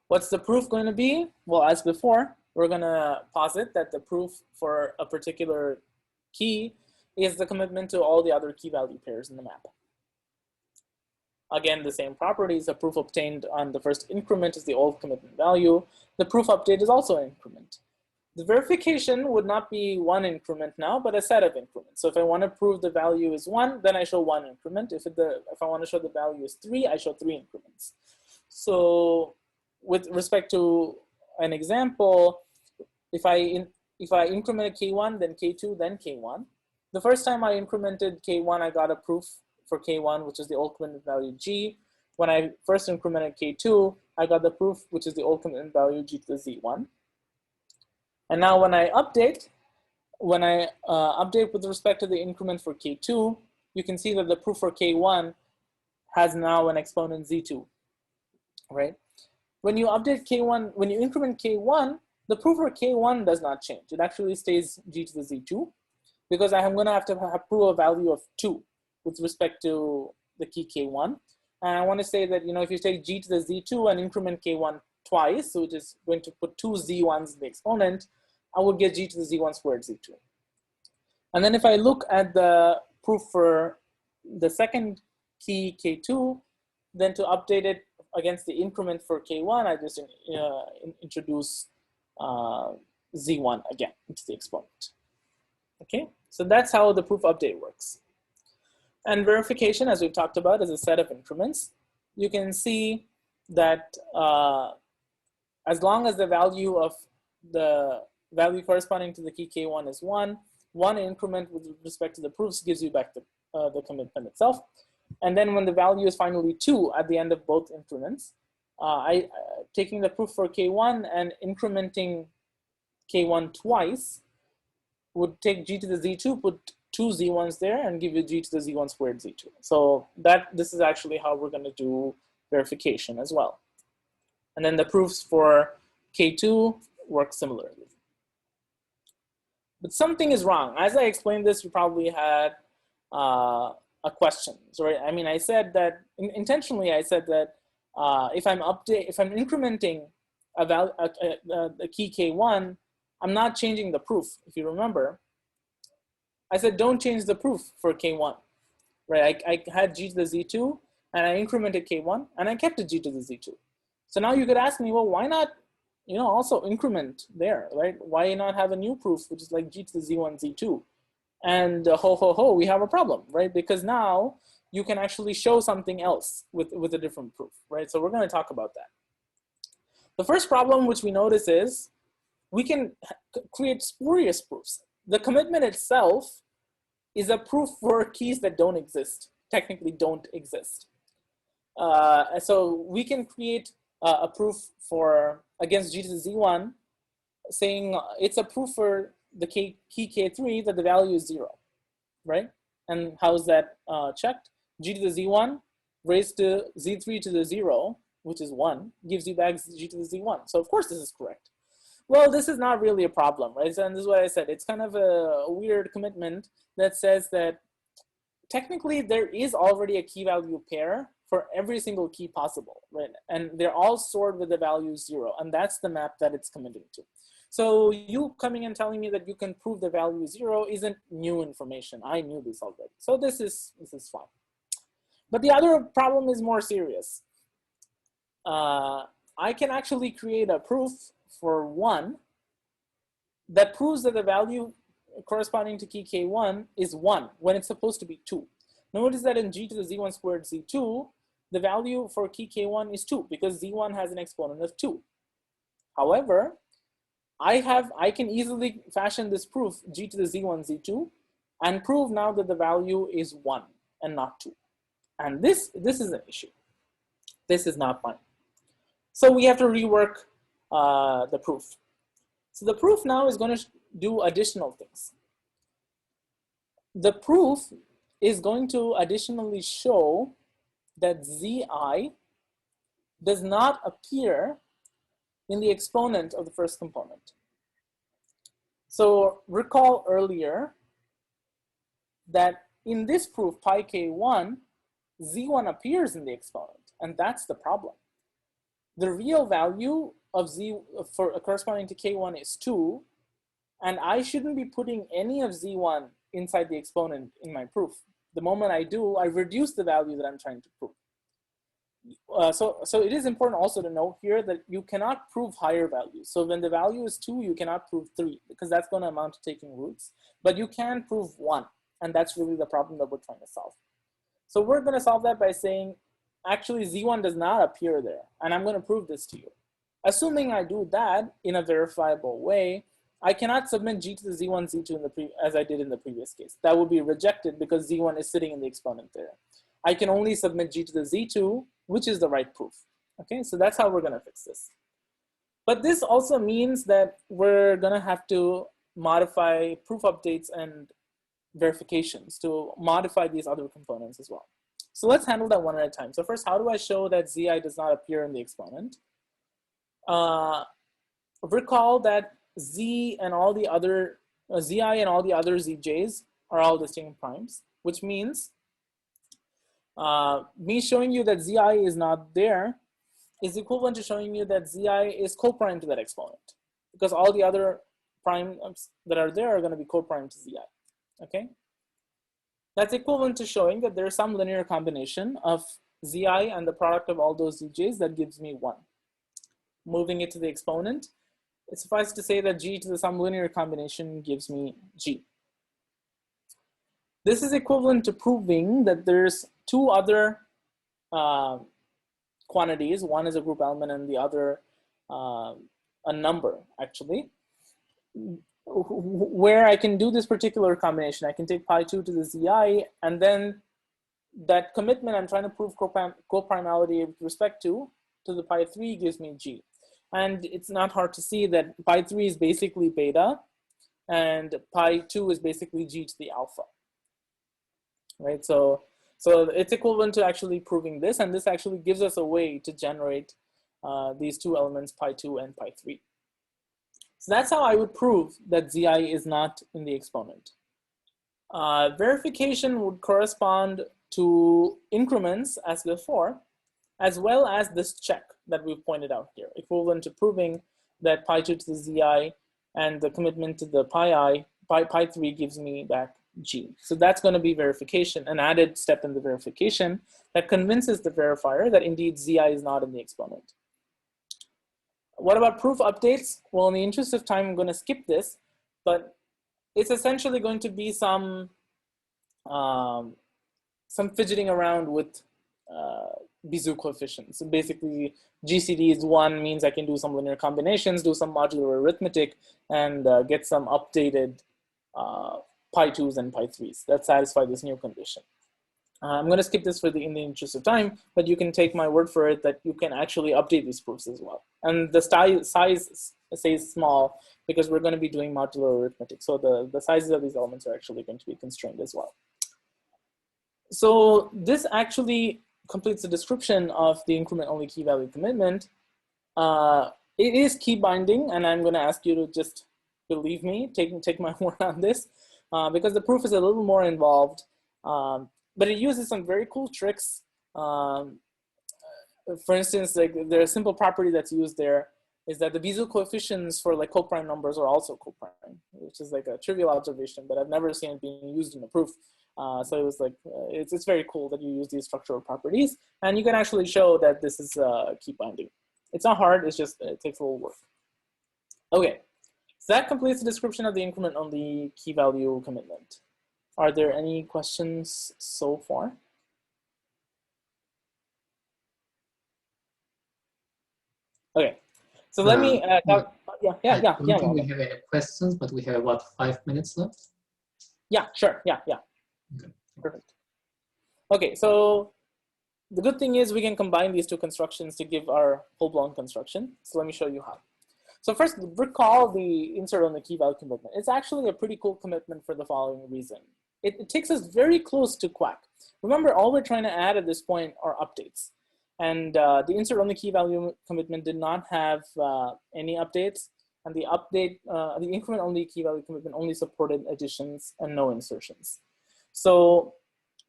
What's the proof going to be? Well, as before, we're going to posit that the proof for a particular key is the commitment to all the other key value pairs in the map. Again, the same properties. A proof obtained on the first increment is the old commitment value. The proof update is also an increment. The verification would not be one increment now, but a set of increments. So if I want to prove the value is 1, then I show 1 increment. If I want to show the value is 3, I show 3 increments. So with respect to an example, if I incremented K1, then K2, then K1. The first time I incremented K1, I got a proof for K1, which is the ultimate value G. When I first incremented K2, I got the proof, which is the ultimate value G to the Z1. And now when I update with respect to the increment for K2, you can see that the proof for K1 has now an exponent Z2, right? When you update K1, when you increment K1, the proof for K1 does not change. It actually stays G to the Z2, because I'm going to have prove a value of 2 with respect to the key K1. And I want to say that, if you take G to the Z2 and increment K1 twice, so which is going to put 2 Z1s in the exponent, I would get G to the Z1 squared Z2. And then if I look at the proof for the second key K2, then to update it against the increment for K1, I just introduce Z1 again into the exponent. Okay, so that's how the proof update works. And verification, as we've talked about, is a set of increments. You can see that as long as the value of the value corresponding to the key K1 is 1, one increment with respect to the proofs gives you back the commitment itself. And then when the value is finally 2 at the end of both increments, taking the proof for K1 and incrementing K1 twice would take G to the Z2, put 2 Z1s there, and give you G to the Z1 squared Z2. So this is actually how we're going to do verification as well. And then the proofs for K2 work similarly. But something is wrong. As I explained this, you probably had a question. Right? I mean, I said that intentionally. I said that if I'm incrementing a key K1, I'm not changing the proof. If you remember, I said don't change the proof for K1. Right? I had G to the Z2, and I incremented K1, and I kept it G to the Z2. So now you could ask me, well, why not? Also increment there, right? Why not have a new proof, which is like G to the Z1, Z2? And we have a problem, right? Because now you can actually show something else with a different proof, right? So we're going to talk about that. The first problem which we notice is we can create spurious proofs. The commitment itself is a proof for keys that don't exist, technically don't exist. So we can create a proof against G to the Z1, saying it's a proof for the key K3 that the value is 0, right? And how is that checked? G to the Z1 raised to Z3 to the 0, which is 1, gives you back G to the Z1. So of course this is correct. Well, this is not really a problem, right? And this is what I said. It's kind of a weird commitment that says that technically there is already a key value pair for every single key possible, right? And they're all stored with the value 0, and that's the map that it's committing to. So you coming and telling me that you can prove the value 0 isn't new information. I knew this already. So this is fine. But the other problem is more serious. I can actually create a proof for 1 that proves that the value corresponding to key K1 is 1 when it's supposed to be 2. Notice that in G to the Z1 squared Z2, the value for key K1 is 2 because Z1 has an exponent of 2. However, I can easily fashion this proof G to the Z1 Z2 and prove now that the value is 1 and not 2. And this is an issue. This is not fine. So we have to rework the proof. So the proof now is going to do additional things. The proof is going to additionally show that Zi does not appear in the exponent of the first component. So recall earlier that in this proof, pi K1, Z1 appears in the exponent, and that's the problem. The real value of Z corresponding to K1 is 2, and I shouldn't be putting any of Z1 inside the exponent in my proof. The moment I do, I reduce the value that I'm trying to prove. So it is important also to note here that you cannot prove higher values. So when the value is 2, you cannot prove 3 because that's going to amount to taking roots. But you can prove 1, and that's really the problem that we're trying to solve. So we're going to solve that by saying, actually, Z1 does not appear there, and I'm going to prove this to you. Assuming I do that in a verifiable way, I cannot submit g to the z1, z2 as I did in the previous case. That would be rejected because z1 is sitting in the exponent there. I can only submit g to the z2, which is the right proof. Okay, so that's how we're going to fix this. But this also means that we're going to have to modify proof updates and verifications to modify these other components as well. So let's handle that one at a time. So first, how do I show that zi does not appear in the exponent? Recall that z and all the other zi and all the other zj's are all distinct primes, which means me showing you that zi is not there is equivalent to showing you that zi is co-prime to that exponent, because all the other primes that are there are going to be co-prime to zi. Okay, that's equivalent to showing that there's some linear combination of zi and the product of all those zj's that gives me 1. Moving it to the exponent, it suffices to say that g to the some linear combination gives me g. This is equivalent to proving that there's two other quantities. One is a group element and the other a number, actually, where I can do this particular combination. I can take pi2 to the zi, and then that commitment I'm trying to prove coprimality with respect to the pi3 gives me g. And it's not hard to see that pi3 is basically beta and pi2 is basically g to the alpha, right? So it's equivalent to actually proving this, and this actually gives us a way to generate these two elements, pi2 and pi3. So that's how I would prove that zi is not in the exponent. Verification would correspond to increments as before, as well as this check that we've pointed out here, equivalent to proving that pi2 to the zi and the commitment to the pi3 gives me back g. So that's going to be verification, an added step in the verification that convinces the verifier that indeed zi is not in the exponent. What about proof updates? Well, in the interest of time, I'm going to skip this, but it's essentially going to be some fidgeting around with Bezout coefficients. So basically, GCD is 1 means I can do some linear combinations, do some modular arithmetic, and get some updated pi2s and pi3s that satisfy this new condition. I'm going to skip this in the interest of time, but you can take my word for it that you can actually update these proofs as well. And the size stays small because we're going to be doing modular arithmetic. So the sizes of these elements are actually going to be constrained as well. So this actually completes the description of the increment-only key-value commitment. It is key binding, and I'm going to ask you to just believe me, take my word on this, because the proof is a little more involved. But it uses some very cool tricks. For instance, like there's a simple property that's used there is that the Bezout coefficients for like coprime numbers are also coprime, which is like a trivial observation, but I've never seen it being used in a proof. So it was like, it's very cool that you use these structural properties, and you can actually show that this is key binding. It's not hard, it's just, it takes a little work. Okay, so that completes the description of the increment-only key-value commitment. Are there any questions so far? Okay, so let me talk. Yeah. I don't think we have any questions, but we have about 5 minutes left. Yeah, sure. Yeah. Okay. Perfect. Okay, so the good thing is we can combine these two constructions to give our full-blown construction. So let me show you how. So first, recall the insert on the key-value commitment. It's actually a pretty cool commitment for the following reason. It takes us very close to KVaC. Remember, all we're trying to add at this point are updates. And the insert on the key-value commitment did not have any updates. And the increment-only key-value commitment only supported additions and no insertions. So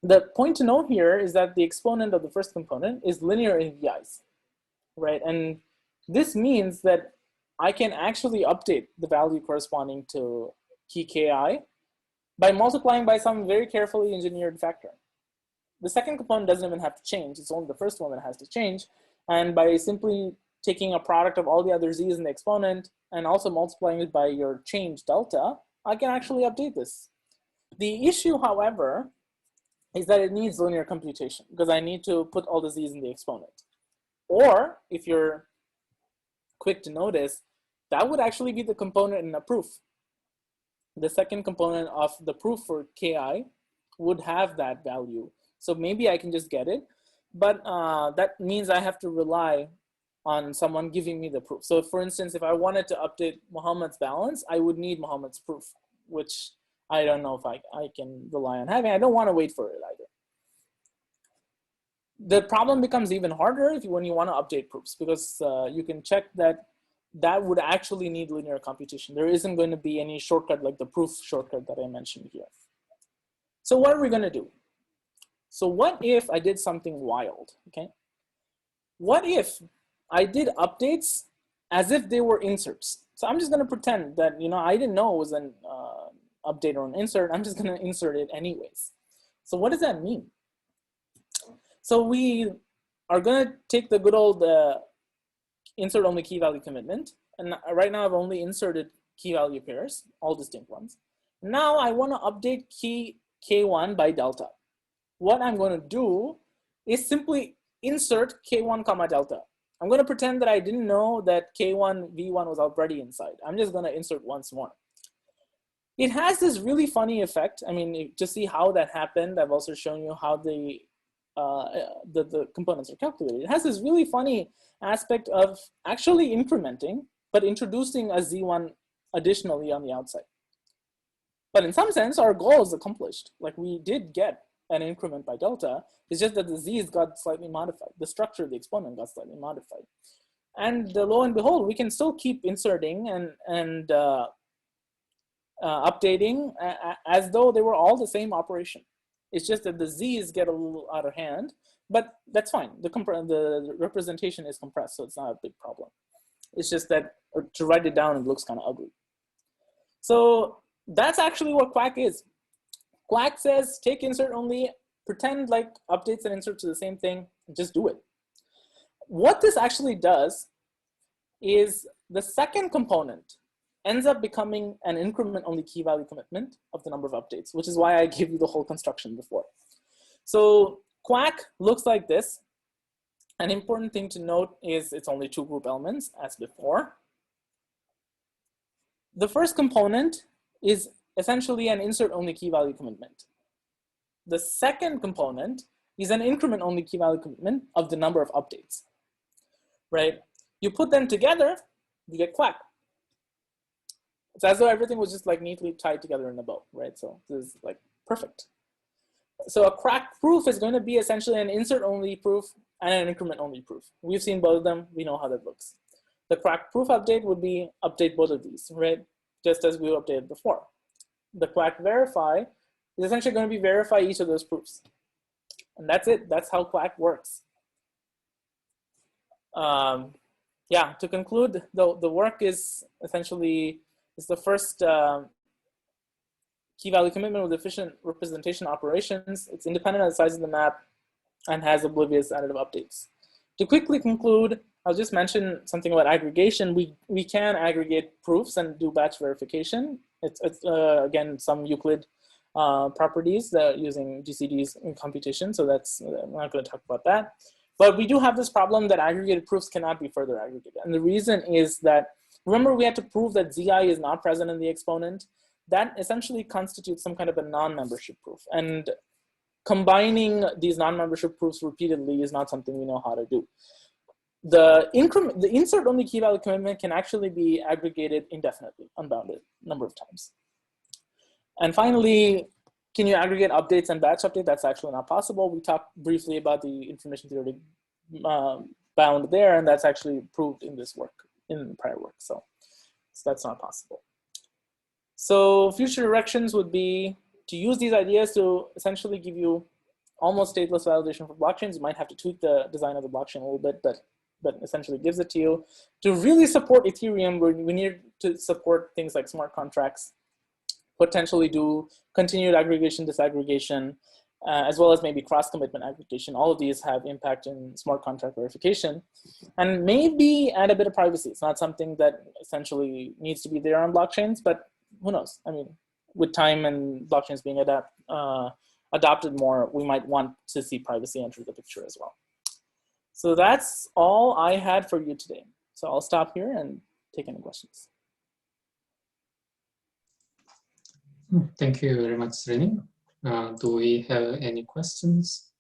the point to note here is that the exponent of the first component is linear in VIs, right? And this means that I can actually update the value corresponding to key KI by multiplying by some very carefully engineered factor. The second component doesn't even have to change. It's only the first one that has to change. And by simply taking a product of all the other z's in the exponent and also multiplying it by your change delta, I can actually update this. The issue, however, is that it needs linear computation because I need to put all the z's in the exponent. Or if you're quick to notice, that would actually be the component in a proof. The second component of the proof for KI would have that value. So maybe I can just get it, but that means I have to rely on someone giving me the proof. So for instance, if I wanted to update Muhammad's balance, I would need Muhammad's proof, which I don't know if I can rely on having. I don't want to wait for it either. The problem becomes even harder when you want to update proofs, because you can check that would actually need linear computation. There isn't going to be any shortcut like the proof shortcut that I mentioned here. So what are we going to do? So what if I did something wild, okay? What if I did updates as if they were inserts? So I'm just going to pretend that, I didn't know it was an update or an insert. I'm just going to insert it anyways. So what does that mean? So we are going to take the good old insert only key value commitment. And right now I've only inserted key value pairs, all distinct ones. Now I want to update key K1 by delta. What I'm going to do is simply insert K1 comma delta. I'm going to pretend that I didn't know that K1 V1 was already inside. I'm just going to insert once more. It has this really funny effect. I mean, to see how that happened, I've also shown you how the components are calculated. It has this really funny aspect of actually incrementing, but introducing a Z1 additionally on the outside. But in some sense, our goal is accomplished. Like, we did get an increment by delta. It's just that the Z's got slightly modified. The structure of the exponent got slightly modified. And lo and behold, we can still keep inserting and updating as though they were all the same operation. It's just that the Z's get a little out of hand, but that's fine. The representation is compressed, so it's not a big problem. It's just that to write it down, it looks kind of ugly. So that's actually what KVaC is. KVaC says take insert only, pretend like updates and inserts are the same thing, just do it. What this actually does is the second component ends up becoming an increment only key value commitment of the number of updates, which is why I gave you the whole construction before. So KVaC looks like this. An important thing to note is it's only two group elements as before. The first component is essentially an insert only key value commitment. The second component is an increment only key value commitment of the number of updates, right? You put them together, you get KVaC. It's as though everything was just like neatly tied together in a bow, right? So this is like perfect. So a KVaC proof is going to be essentially an insert only proof and an increment only proof. We've seen both of them, we know how that looks. The KVaC proof update would be update both of these, right? Just as we updated before. The KVaC verify is essentially going to be verify each of those proofs. And that's it, that's how KVaC works. Yeah, to conclude, the work is essentially, it's the first key value commitment with efficient representation operations. It's independent of the size of the map and has oblivious additive updates. To quickly conclude, I'll just mention something about aggregation. We can aggregate proofs and do batch verification. It's again, some Euclid properties using GCDs in computation. So that's, I'm not going to talk about that. But we do have this problem that aggregated proofs cannot be further aggregated. And the reason is that, remember, we had to prove that Zi is not present in the exponent. That essentially constitutes some kind of a non-membership proof. And combining these non-membership proofs repeatedly is not something we know how to do. The insert only key value commitment can actually be aggregated indefinitely, unbounded number of times. And finally, can you aggregate updates and batch update? That's actually not possible. We talked briefly about the information theoretic bound there, and that's actually proved in this work, in prior work. So that's not possible. So future directions would be to use these ideas to essentially give you almost stateless validation for blockchains. You might have to tweak the design of the blockchain a little bit, but essentially gives it to you. To really support Ethereum, we need to support things like smart contracts, potentially do continued aggregation, disaggregation, as well as maybe cross-commitment aggregation. All of these have impact in smart contract verification. And maybe add a bit of privacy. It's not something that essentially needs to be there on blockchains, but who knows? I mean, with time and blockchains being adopted more, we might want to see privacy enter the picture as well. So that's all I had for you today. So I'll stop here and take any questions. Thank you very much, Srini. Do we have any questions?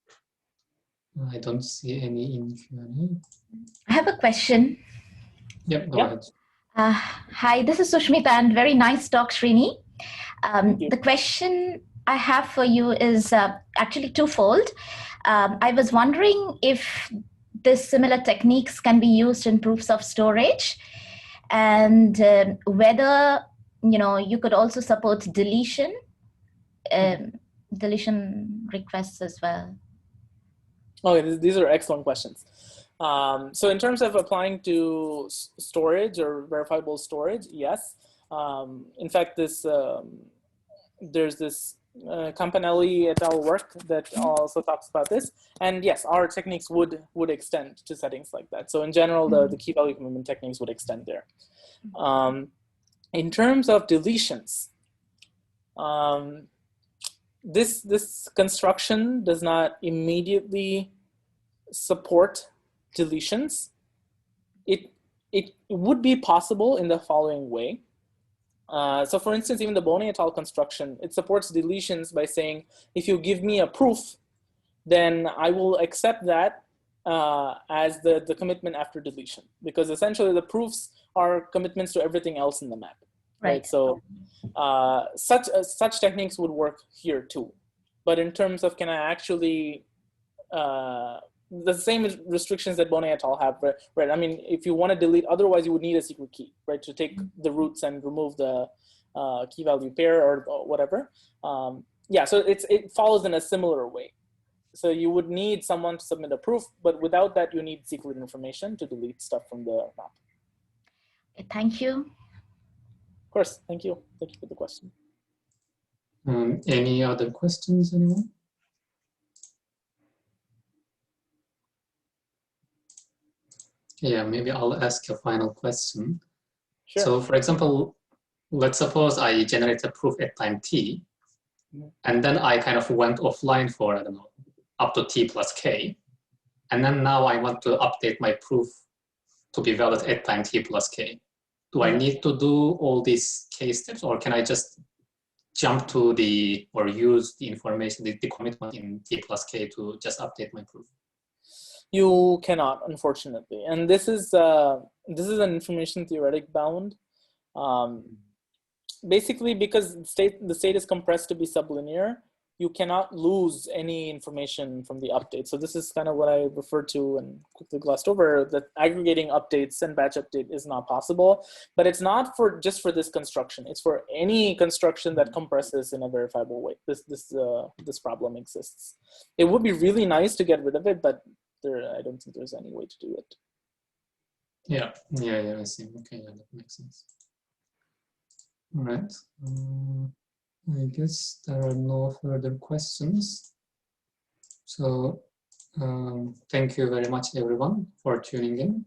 I don't see any in Q&A. I have a question. Yep, go ahead. Hi, this is Sushmita, and very nice talk, Srini. The question I have for you is actually twofold. I was wondering if this similar techniques can be used in proofs of storage, and whether you could also support deletion requests as well. Okay, these are excellent questions. So in terms of applying to storage or verifiable storage, yes. In fact, there's this Campanelli et al. Work that also talks about this. And yes, our techniques would extend to settings like that. So in general, the key value commitment techniques would extend there. In terms of deletions, this construction does not immediately support deletions. It would be possible in the following way. So for instance, even the Boneh et al. Construction, it supports deletions by saying, if you give me a proof, then I will accept that as the commitment after deletion, because essentially the proofs are commitments to everything else in the map. Right. So such techniques would work here too. But in terms of, can I actually, the same restrictions that Boneh et al. Have, right? I mean, if you want to delete, otherwise you would need a secret key, right? To take the roots and remove the key value pair or whatever. Yeah, so it follows in a similar way. So you would need someone to submit a proof, but without that, you need secret information to delete stuff from the map. Thank you. Of course, thank you. Thank you for the question. Any other questions, anyone? Yeah, maybe I'll ask a final question. Sure. So for example, let's suppose I generate a proof at time t, and then I kind of went offline for, I don't know, up to t plus k. And then now I want to update my proof to be valid at time t plus k. Do I need to do all these k steps, or can I just jump to or use the information, the commitment in t plus k to just update my proof? You cannot, unfortunately. And this is an information theoretic bound. Basically, because the state is compressed to be sublinear, you cannot lose any information from the update. So this is kind of what I referred to and quickly glossed over, that aggregating updates and batch update is not possible. But it's not just for this construction. It's for any construction that compresses in a verifiable way. This problem exists. It would be really nice to get rid of it, but I don't think there's any way to do it. Yeah, I see. Okay, yeah, that makes sense. All right. I guess there are no further questions. So thank you very much, everyone, for tuning in.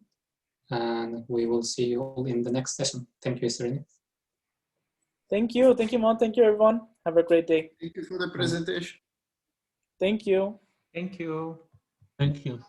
And we will see you all in the next session. Thank you, Srini. Thank you. Thank you, Mon. Thank you, everyone. Have a great day. Thank you for the presentation. Thank you. Thank you. Thank you.